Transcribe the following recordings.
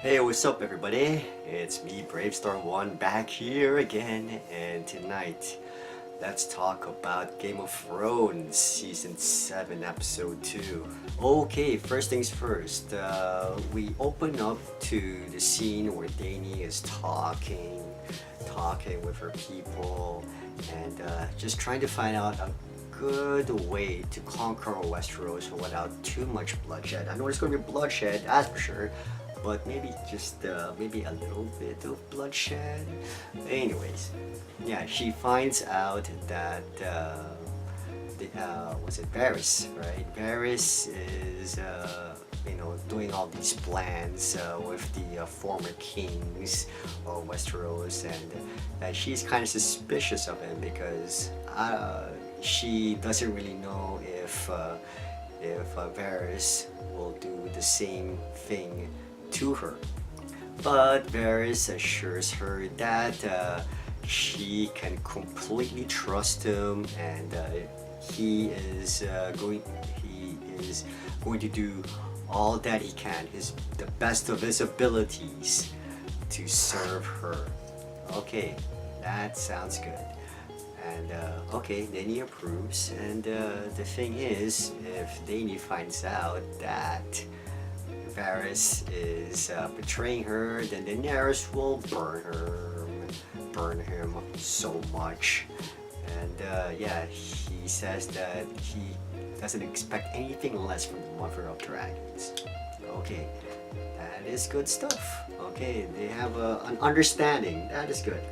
Hey, what's up everybody? It's me, Brave Stormborn, back here again, and tonight let's talk about Game of Thrones Season 7, Episode 2. Okay, first things first, we open up to the scene where Dany is talking with her people, and just trying to find out a good way to conquer Westeros without too much bloodshed. I know there's going to be bloodshed, that's for sure, but maybe just maybe a little bit of bloodshed. Anyways, yeah, she finds out that was it Varys, right? Varys is doing all these plans with the former kings of Westeros, and she's kind of suspicious of him because she doesn't really know if Varys will do the same thing to her. But Varys assures her that she can completely trust him, and he is going to do all that he can, the best of his abilities, to serve her. Okay, that sounds good. And okay, Dany approves, and the thing is, if Dany finds out that Varys is betraying her, then Daenerys will burn him so much. And yeah, he says that he doesn't expect anything less from the Mother of Dragons. Okay, that is good stuff. Okay, they have an understanding. That is good.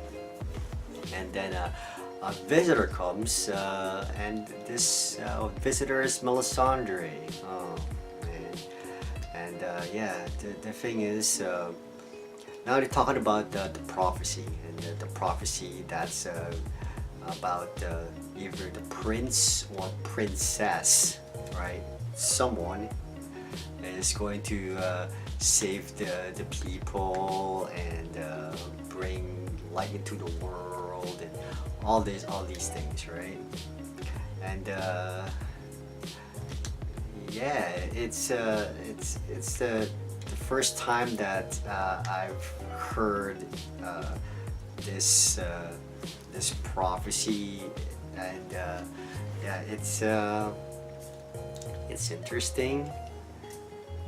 And then a visitor comes, and this visitor is Melisandre. Oh, man. And yeah, the thing is, now they're talking about the prophecy, and the prophecy that's about either the prince or princess, right? Someone is going to save the people and bring light into the world and all these things, right? And yeah, it's the first time that I've heard this this prophecy, and yeah, it's interesting.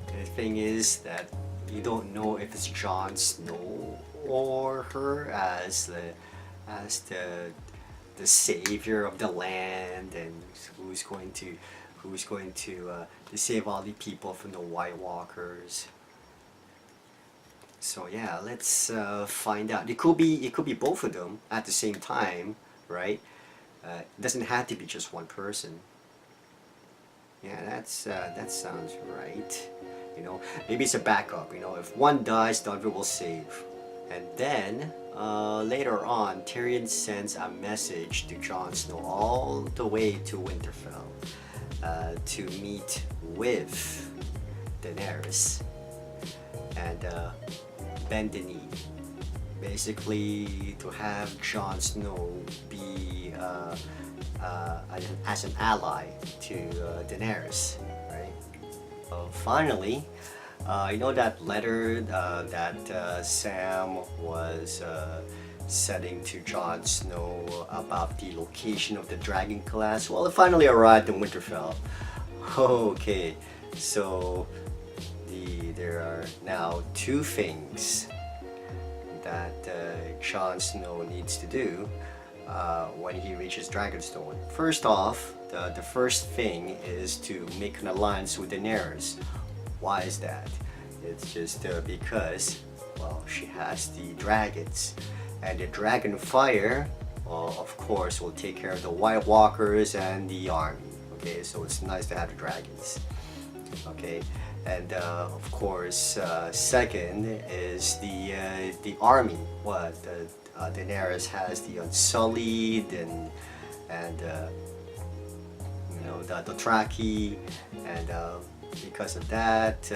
The thing is that you don't know if it's Jon Snow or her as the savior of the land, and who's going to save all the people from the White Walkers. So yeah, let's find out. It could be both of them at the same time, right? It doesn't have to be just one person. Yeah, that sounds right. You know, maybe it's a backup. You know, if one dies, the other will save. And then later on, Tyrion sends a message to Jon Snow all the way to Winterfell to meet with Daenerys and Bendini, basically to have Jon Snow be as an ally to Daenerys, right? Finally, you know that letter that Sam was sending to Jon Snow about the location of the dragon class? Well, it finally arrived in Winterfell. Okay, so there are now two things that Jon Snow needs to do when he reaches Dragonstone. First off, the first thing is to make an alliance with Daenerys. Why is that? It's just because, well, she has the dragons, and the dragon fire, well, of course, will take care of the White Walkers and the army. Okay, so it's nice to have the dragons. Okay, and of course, second is the army. What Daenerys has the Unsullied and you know, the Dothraki, and because of that,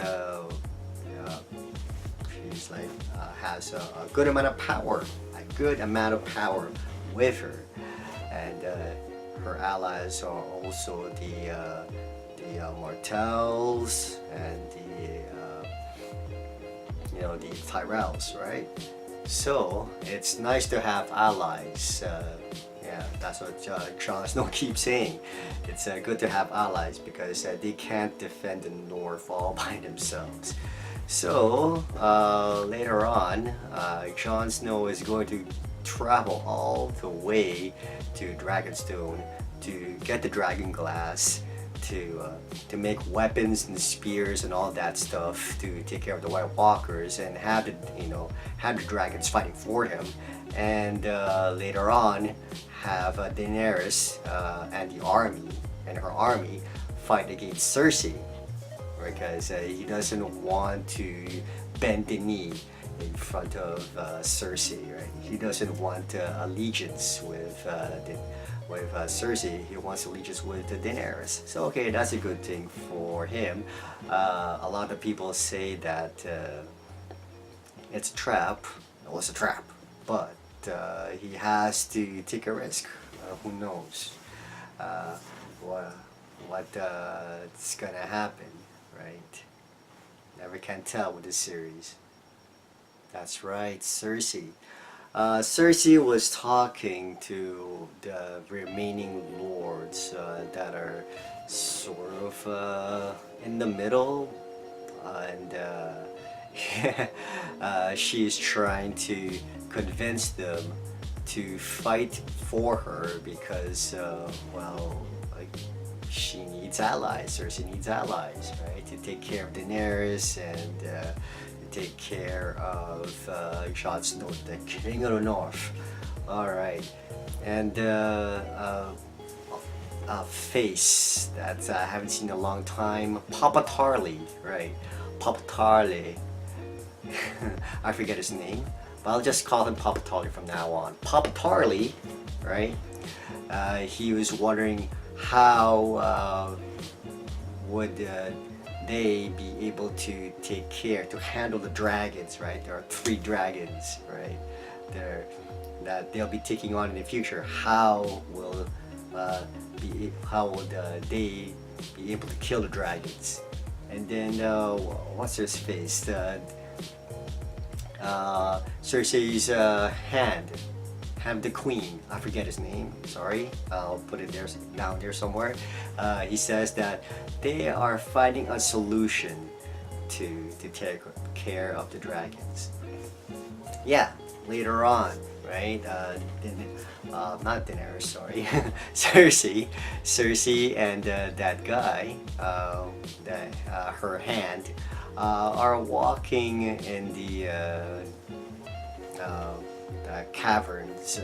she's like has a good amount of power, with her, and her allies are also the Martells and you know, the Tyrells, right? So it's nice to have allies. Yeah, that's what Jon Snow keeps saying. It's good to have allies because they can't defend the North all by themselves. So later on, Jon Snow is going to travel all the way to Dragonstone to get the dragon glass to make weapons and spears and all that stuff to take care of the White Walkers and have the dragons fighting for him, and later on have Daenerys and her army fight against Cersei, because he doesn't want to bend the knee in front of Cersei, right? He doesn't want allegiance with Cersei. He wants allegiance with Daenerys. So okay, that's a good thing for him. A lot of people say that it's a trap. Well, it's a trap, but he has to take a risk. Who knows what's gonna happen, right? Never can tell with this series. That's right, Cersei. Cersei was talking to the remaining lords that are sort of in the middle, and she's trying to convince them to fight for her because, well, like, she needs allies. Cersei needs allies, right, to take care of Daenerys and take care of Jon Snow, the King of the North. Alright, and a face that I haven't seen in a long time, Papa Tarly, right? Papa Tarly. I forget his name, but I'll just call him Papa Tarly from now on. Papa Tarly, right? He was wondering how would they be able to take care, to handle the dragons, right? There are 3 dragons, right? That they'll be taking on in the future. How would they be able to kill the dragons? And then what's his face? Cersei's hand the queen, I forget his name, sorry, I'll put it there, down there somewhere. He says that they are finding a solution to take care of the dragons. Yeah, later on, right? Not Daenerys, sorry. Cersei and that guy, her hand, are walking in the caverns,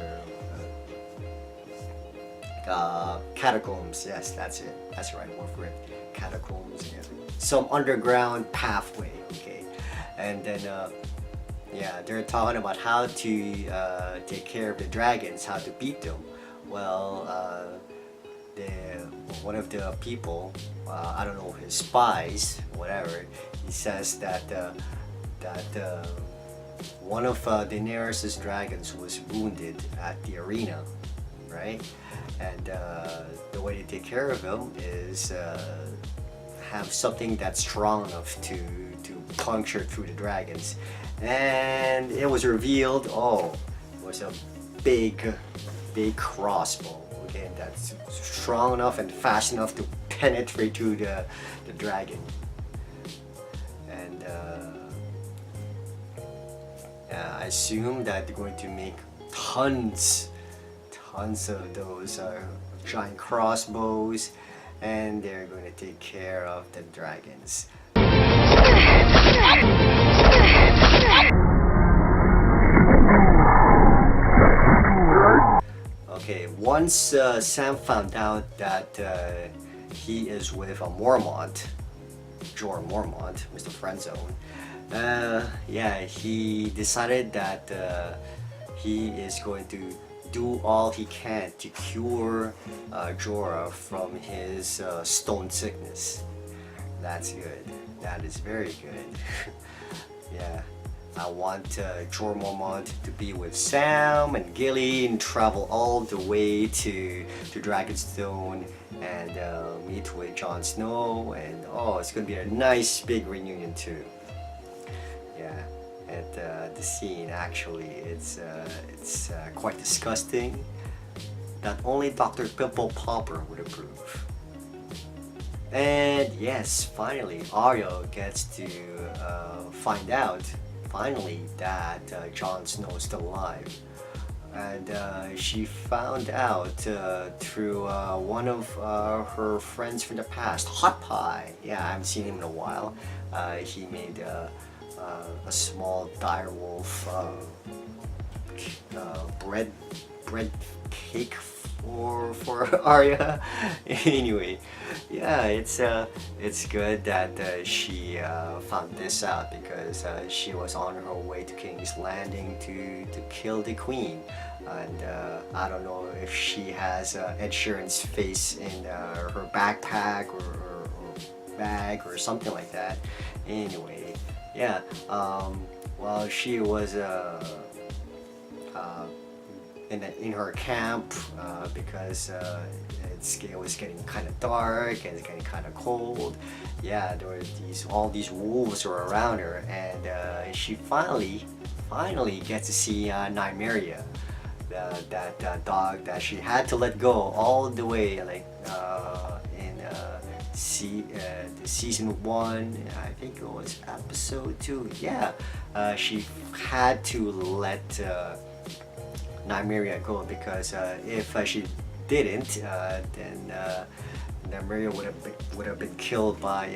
catacombs. Yes, that's it. That's the right word for it. Catacombs. Yeah. Some underground pathway. Okay, and then yeah, they're talking about how to take care of the dragons, how to beat them. Well, one of the people, I don't know, his spies, whatever, he says that one of Daenerys' dragons was wounded at the arena, right? And the way to take care of him is have something that's strong enough to puncture through the dragons. And it was revealed, oh, it was a big crossbow, okay, that's strong enough and fast enough to penetrate through the dragon. And I assume that they're going to make tons of those giant crossbows, and they're going to take care of the dragons. Okay, once Sam found out that he is with a Mormont, Jorah Mormont, Mr. Friendzone, yeah, he decided that he is going to do all he can to cure Jorah from his stone sickness. That's good. That is very good. Yeah, I want Jorah Mormont to be with Sam and Gilly and travel all the way to Dragonstone and meet with Jon Snow, and oh, it's gonna be a nice big reunion too. Yeah, at the scene. Actually, it's quite disgusting that only Dr. Pimple Popper would approve. And yes, finally, Arya gets to find out finally that Jon Snow is still alive. And she found out through one of her friends from the past, Hot Pie. Yeah, I haven't seen him in a while. He made a small direwolf bread cake for Arya. Anyway, yeah, it's good that she found this out because she was on her way to King's Landing to kill the Queen. And I don't know if she has Ed Sheeran's face in her backpack or bag or something like that. Anyway, yeah, while she was in her camp because it was getting kind of dark and it's getting kind of cold. Yeah, there were all these wolves were around her, and she finally gets to see Nymeria, that dog that she had to let go all the way, like in the season 1, I think it was episode 2. Yeah, she had to let Nymeria go because if she didn't, then Nymeria would have been killed by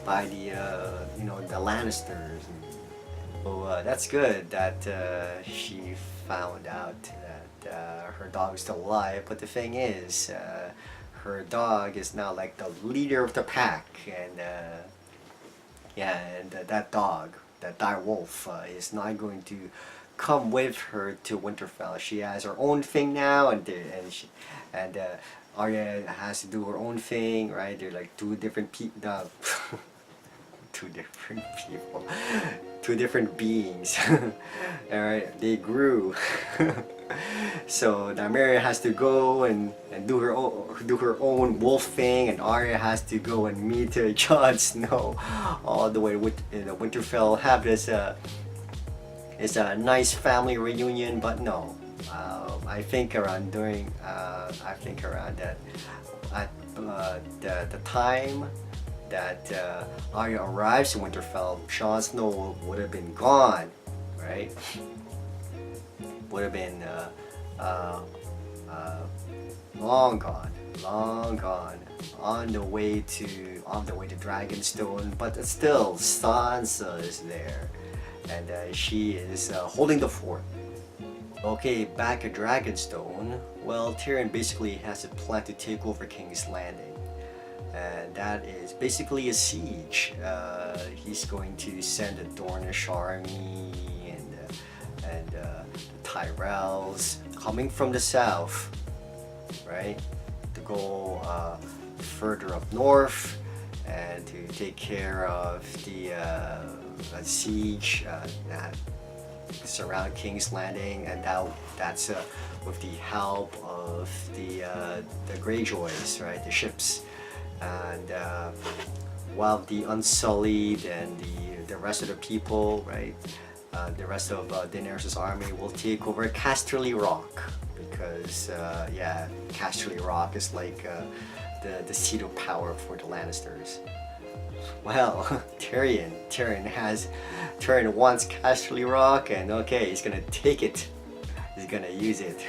the the Lannisters. So that's good that she found out that her dog is still alive. But the thing is, her dog is now like the leader of the pack, and yeah, and that dog, that dire wolf, is not going to come with her to Winterfell. She has her own thing now, and Arya has to do her own thing, right? They're like two different people, two different beings. All right, they grew. So Nymeria has to go and do her own wolf thing, and Arya has to go and meet Jon Snow all the way in Winterfell. Have this. It's a nice family reunion, but no. I think around that at the time that Arya arrives in Winterfell, Jon Snow would have been gone, right? Would have been long gone, on the way to Dragonstone. But still, Sansa is there, and she is holding the fort. Okay, back at Dragonstone, well, Tyrion basically has a plan to take over King's Landing, and that is basically a siege. He's going to send a Dornish army and the Tyrells coming from the south, right, to go further up north and to take care of the siege that surround King's Landing, and that's with the help of the Greyjoys, right, the ships, and while the Unsullied and the rest of the people, right, the rest of Daenerys' army will take over Casterly Rock, because yeah, Casterly Rock is like the seat of power for the Lannisters. Well, Tyrion wants Casterly Rock, and okay, he's gonna take it. He's gonna use it.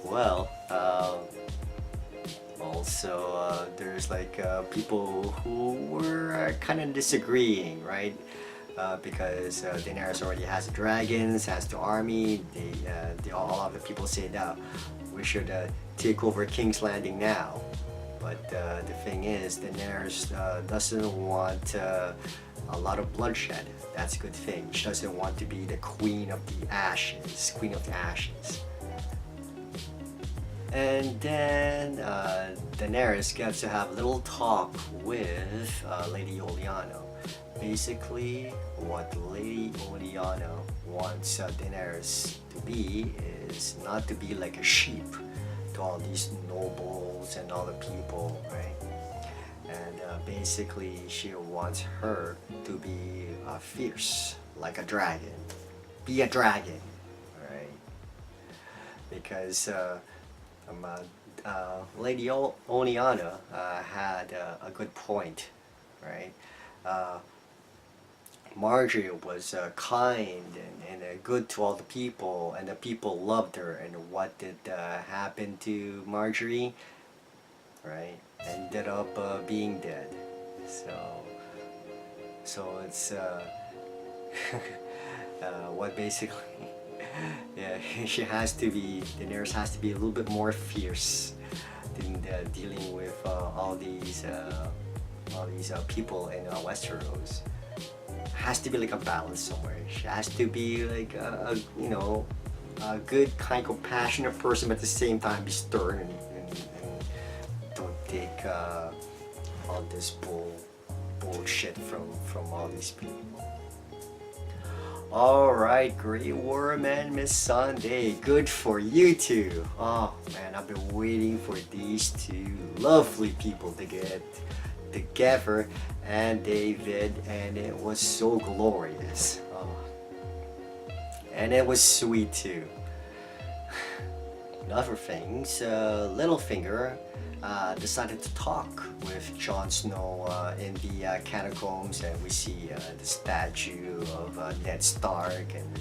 Well, also there's like people who were kind of disagreeing, right? Because Daenerys already has dragons, has the army. All of the people say that we should take over King's Landing now. But the thing is, Daenerys doesn't want a lot of bloodshed. That's a good thing. She doesn't want to be the Queen of the Ashes. And then Daenerys gets to have a little talk with Lady Olenna. Basically, what Lady Olenna wants Daenerys to be is not to be like a sheep to all these nobles and all the people, right? and basically she wants her to be fierce like a dragon. Be a dragon, right? Because Lady Oniana had a good point, right? Marjorie was kind and good to all the people, and the people loved her. And what did happen to Marjorie? Right? Ended up being dead. So it's what basically, yeah, she has to be. Daenerys has to be a little bit more fierce in dealing with all these people in Westeros. Has to be like a balance somewhere. She has to be like you know, a good, kind, compassionate person, but at the same time be stern and don't take all this bullshit from all these people. Alright, Grey Worm and Miss Sunday, good for you two. Oh man, I've been waiting for these two lovely people to get together, and David, and it was so glorious. Oh. And it was sweet too. In other things, Littlefinger decided to talk with Jon Snow in the catacombs, and we see the statue of Ned Stark, and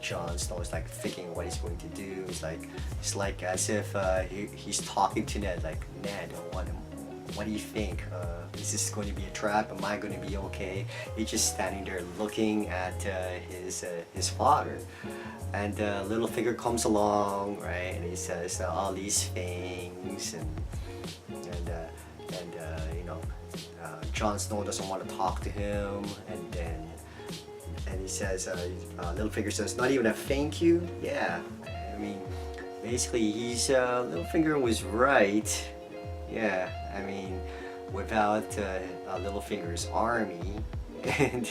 Jon Snow is like thinking what he's going to do. It's like as if he's talking to Ned, like, Ned, what do you think? Is this going to be a trap? Am I going to be okay? He's just standing there looking at his father. And Littlefinger comes along, right? And he says all these things, and you know, Jon Snow doesn't want to talk to him, and he says, Littlefinger says, not even a thank you? Yeah, I mean, basically Littlefinger was right. Yeah, I mean, without Littlefinger's army, and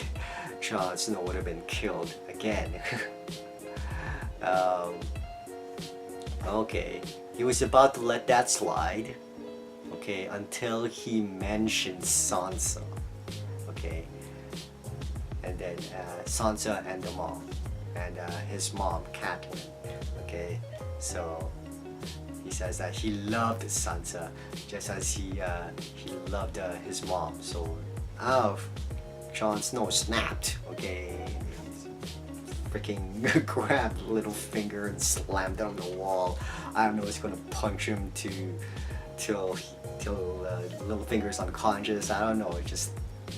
Jon Snow would have been killed again. Okay, he was about to let that slide, okay, until he mentioned Sansa, okay, and then Sansa and the mom, and his mom, Catelyn, okay, so he says that he loved Sansa just as he loved his mom. So Jon Snow snapped, okay, freaking grabbed Littlefinger and slammed it on the wall. I don't know, it's gonna punch him till Littlefinger's unconscious. I don't know, just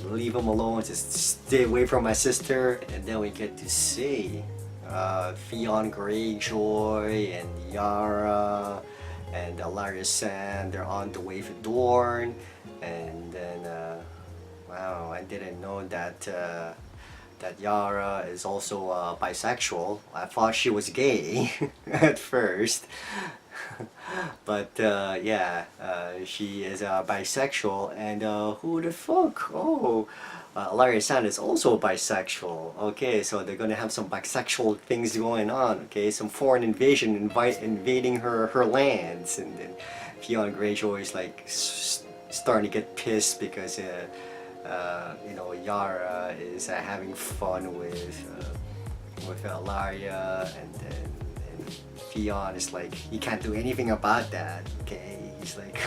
leave him alone, just stay away from my sister. And then we get to see Theon Greyjoy and Yara and Larya Sand. They're on the way for Dorne, and then wow, I didn't know that Yara is also bisexual. I thought she was gay at first, but yeah, she is bisexual. And who the fuck? Oh, Larry Sand is also bisexual. Okay, so they're gonna have some bisexual things going on. Okay, some foreign invasion invading her lands, and then Theon Greyjoy is like starting to get pissed because you know, Yara is having fun with Larya, and Theon is like, he can't do anything about that. Okay, he's like,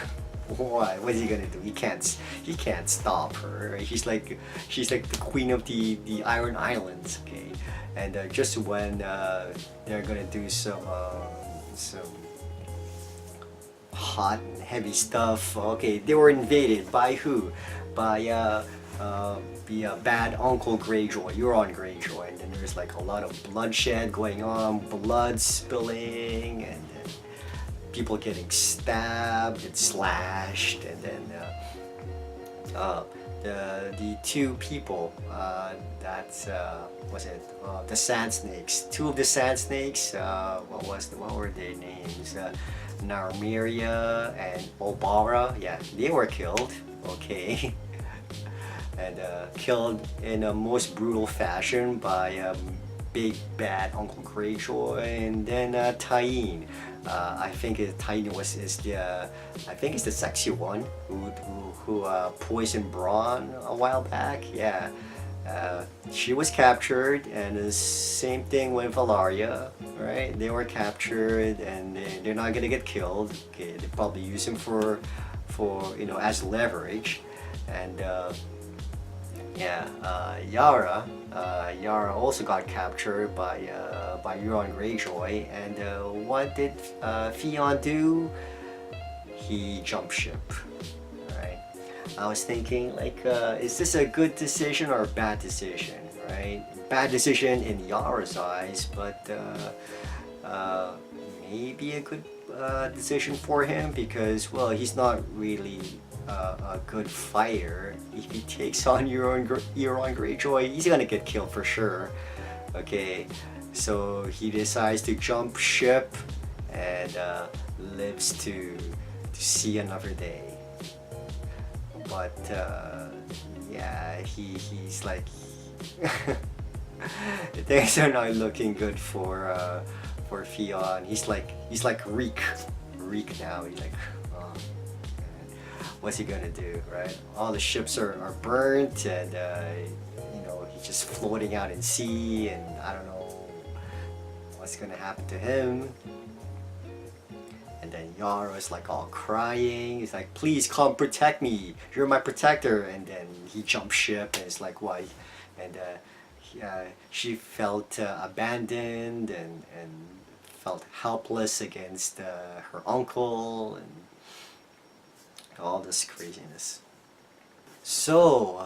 what is he gonna do? He can't stop her. Right? She's like the queen of the Iron Islands. Okay, and just when they're gonna do some hot and heavy stuff, okay, they were invaded by who? By the bad Uncle Greyjoy, Euron Greyjoy, and then there's like a lot of bloodshed going on, blood spilling, and people getting stabbed and slashed, and then the two people that's was it the Sand Snakes, two of the Sand Snakes, what were their names? Narmeria and Obara, yeah, they were killed. Okay. And killed in a most brutal fashion by big bad Uncle Greyjoy, and then Tyene. I think Tyene I think it's the sexy one who poisoned Bronn a while back. Yeah. She was captured, and the same thing with Valaria, right? They were captured, and they're not gonna get killed. Okay, they probably use him for as leverage, and Yara also got captured by Euron Greyjoy, and what did Theon do? He jumped ship. Right? I was thinking, like, is this a good decision or a bad decision? Right? Bad decision in Yara's eyes, but maybe a good decision for him, because, well, he's not really a good fighter. If he takes on Euron Greyjoy, he's gonna get killed for sure. Okay, so he decides to jump ship and lives to see another day. But yeah, he's like things are not looking good for Theon. He's like Reek now. He's like, oh, what's he gonna do, right? All the ships are burnt, and he's just floating out in sea, and I don't know what's gonna happen to him. And then Yara's like all crying. He's like, please come protect me. You're my protector. And then he jumps ship, and it's like, why? And she felt abandoned and felt helpless against her uncle and all this craziness. So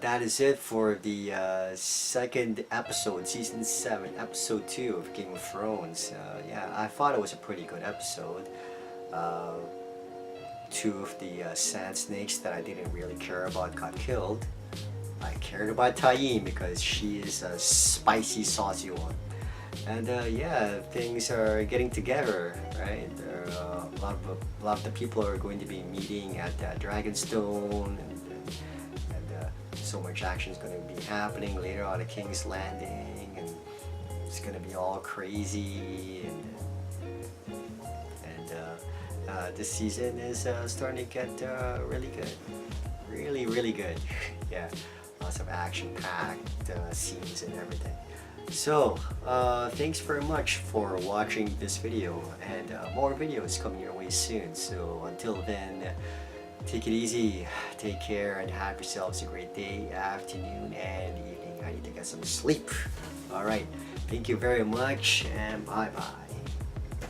that is it for the second episode, season 7, episode 2 of Game of Thrones. Yeah, I thought it was a pretty good episode. 2 of the sand snakes that I didn't really care about got killed. I cared about Tyene because she is a spicy, saucy one. And yeah, things are getting together, right? A lot of the people are going to be meeting at Dragonstone, and so much action is going to be happening later on at King's Landing, and it's going to be all crazy. And this season is starting to get really good, really good. Yeah, lots of action-packed scenes and everything. So thanks very much for watching this video, and more videos coming your way soon. So until then, take it easy, take care, and have yourselves a great day, afternoon, and evening. I need to get some sleep. Alright, thank you very much, and bye bye.